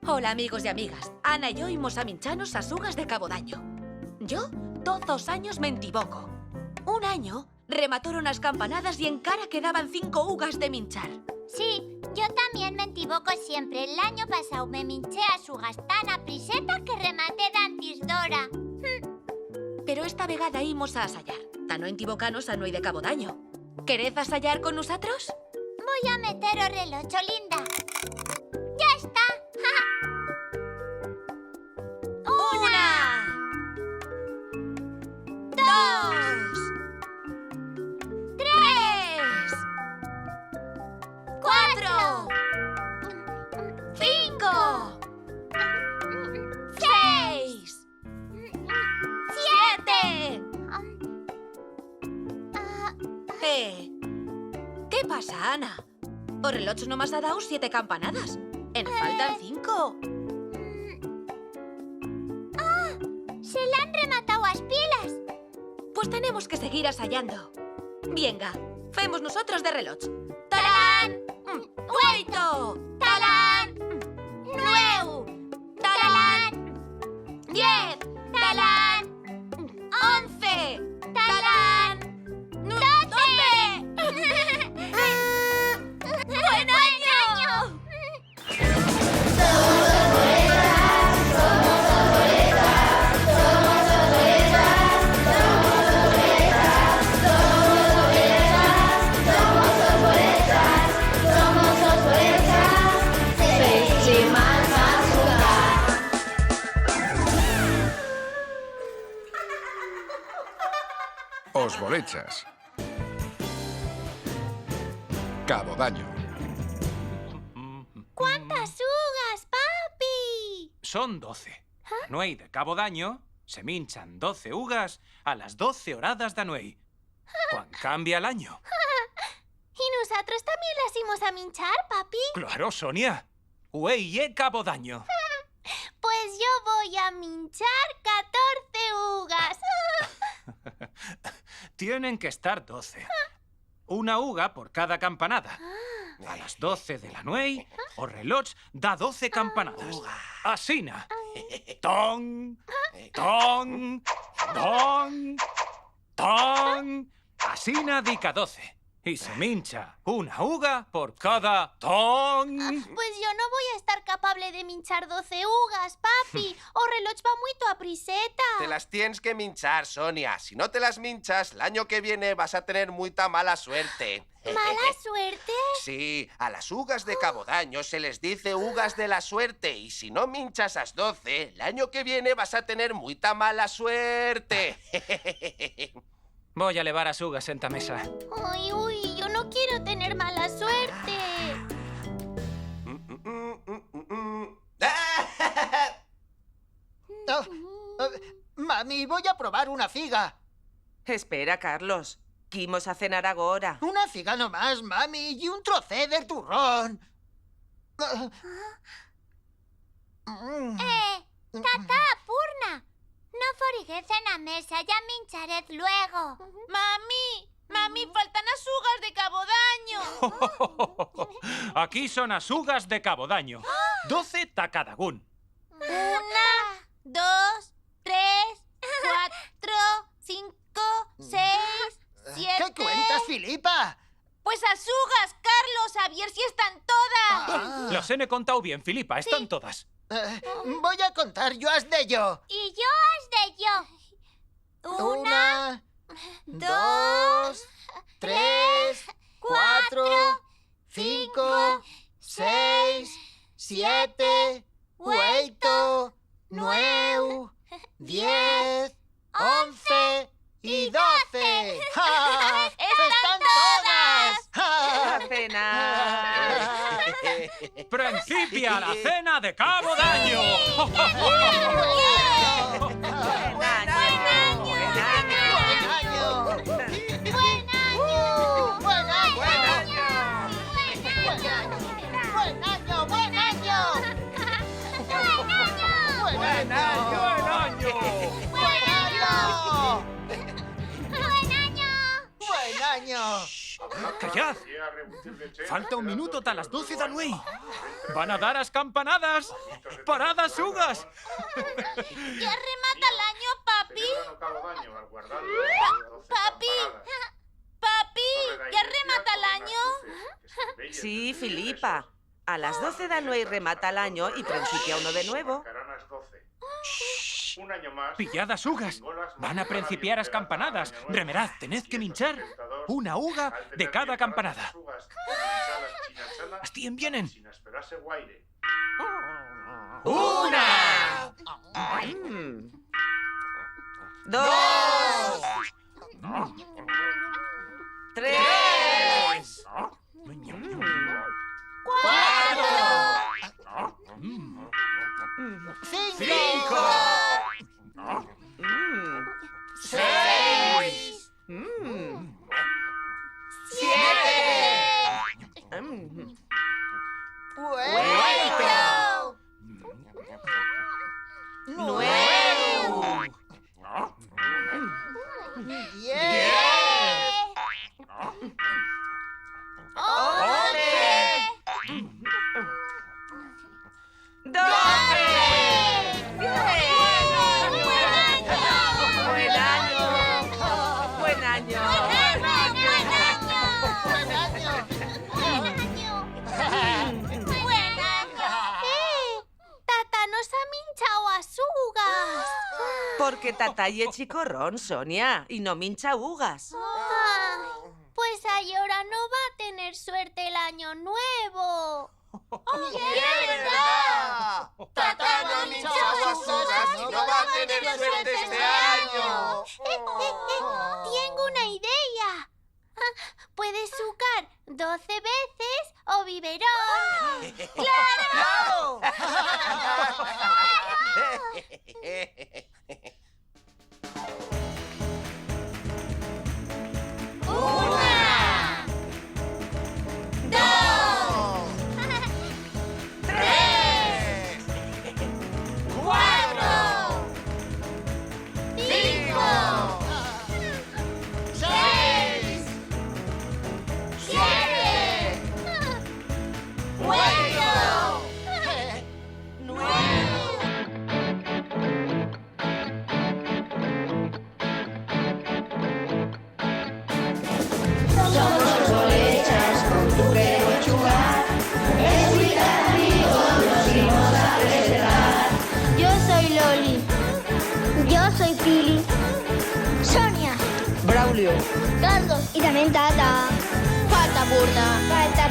Hola, amigos y amigas. Ana y yo imos a minchanos as ugas de Cabodaño. Yo, 12 años me entiboco. Un año, rematoron as campanadas y en cara quedaban 5 ugas de minchar. Sí, yo también me equivoco siempre. El año pasado me minché as ugas tan a priseta que rematé d'antis d'hora. Pero esta vegada imos a asayar. Ta no entibocanos a Nuei de Cabodaño. Querez asayar con nosotros? Voy a meter o relocho, linda. ¡Ya está! ¡Una! ¡Dos! ¡Tres! ¡Cuatro! ¡Cinco! ¡Seis! ¡Siete! ¿Qué pasa, Ana? O relocho nomás ha dado 7 campanadas. En faltan 5. ¡Se le han rematado as pilas! Pues tenemos que seguir asayando. Venga, femos nosotros de reloj. ¡Talán! ¡Oito! ¡Talán! 9! ¡Talán! 10! ¡Talán! 11! ¡Talán! 12! ¡Buen año! Os bolechas. Cabodaño. ¡Cuántas ugas, papi! Son 12. Nuei de Cabodaño se minchan 12 ugas a las 12 horadas da Nuei. Cuan cambia el año. ¿Y nosotros también las íbamos a minchar, papi? Claro, Sonia. Uei e Cabodaño. Pues yo voy a minchar 14 ugas. Tienen que estar 12. Una uga por cada campanada. A las 12 de la Nuei, o reloj da 12 campanadas. Asina. Ton, ton, don, ton. Asina dica 12. Y se mincha una uga por cada ton. Pues yo no voy a estar capable de minchar 12 ugas, papi. O reloj va muito a priseta. Te las tienes que minchar, Sonia. Si no te las minchas, el año que viene vas a tener muita mala suerte. ¿Mala suerte? Sí, a las ugas de Cabodaño se les dice ugas de la suerte. Y si no minchas as 12, el año que viene vas a tener muita mala suerte. Voy a levar as ugas enta mesa. Uy, uy, yo no quiero tener mala suerte. Mami, voy a probar una figa. Espera, Carlos. Quimos a cenar agora. Una figa nomás, mami, y un trocé de turrón. Tata, Purna. No foriguez en la mesa, ya minchared luego. Mami, faltan as ugas de Cabodaño. Aquí son as ugas de Cabodaño. 12 ta cada un. 1, 2, 3, 4, 5, 6, 7... ¿Qué cuentas, Filipa? Pues as ugas, Carlos, a ver si están todas. Las he contado bien, Filipa. Están todas. Voy a contar yo as de yo. Y yo as de yo. 1, 2, 3, 4, 5, 6, 7, 8, 9, 10, 11 y 12. ¡Ja! ¡Están todas! ¡Ja! ¡A cenar! ¡Principia la cena de Cabodaño! ¡Buen año! ¡Buen año! ¡Buen año! ¡Buen año! ¡Buen ¡Buen año! año! ¡Buen año! ¡Buen año! ¡Buen año! ¡Buen año! ¡Buen año! Que Callad. Falta un minuto a las 12 de la nuit. Van a dar las campanadas. Parad las ugas. Ja remata l'any, papi? Papi! Papi! Ja remata l'any? Sí, Filipa. A las 12 de la nuit remata el año y principia uno de nuevo. Pillad las ugas. Van a principiar las campanadas. Remerad, tened que minchar una uga de cada campanada. ¿Estien vienen? ¡Una! ¡Dos! ¡Tres! ¡Cinco! ¡Seis! ¡Siete! ¡Ocho! ¡Nueve! ¡Diez! ¡Once! ¡Doce! ¡Buen año! ¡Buen año! Tata nos ha minchado as ugas. Porque Tata y es chicorrón, Sonia, y no mincha ugas. Pues ahora no va a tener suerte el año nuevo. ¡Es verdad! ¡Tata no ha minchado las ugas y no va a tener suerte este año! Tengo una idea. Puedes sucar 12 veces o biberón. ¡Claro! ¡Una! ¡Dos! ¡Tres! ¡Cuatro! ¡Cinco! ¡Seis! ¡Siete! ¡Ocho! Yo soy Loli. Yo soy Pili. Sonia. Braulio. Carlos. Y también Tata. Falta Purna. Falta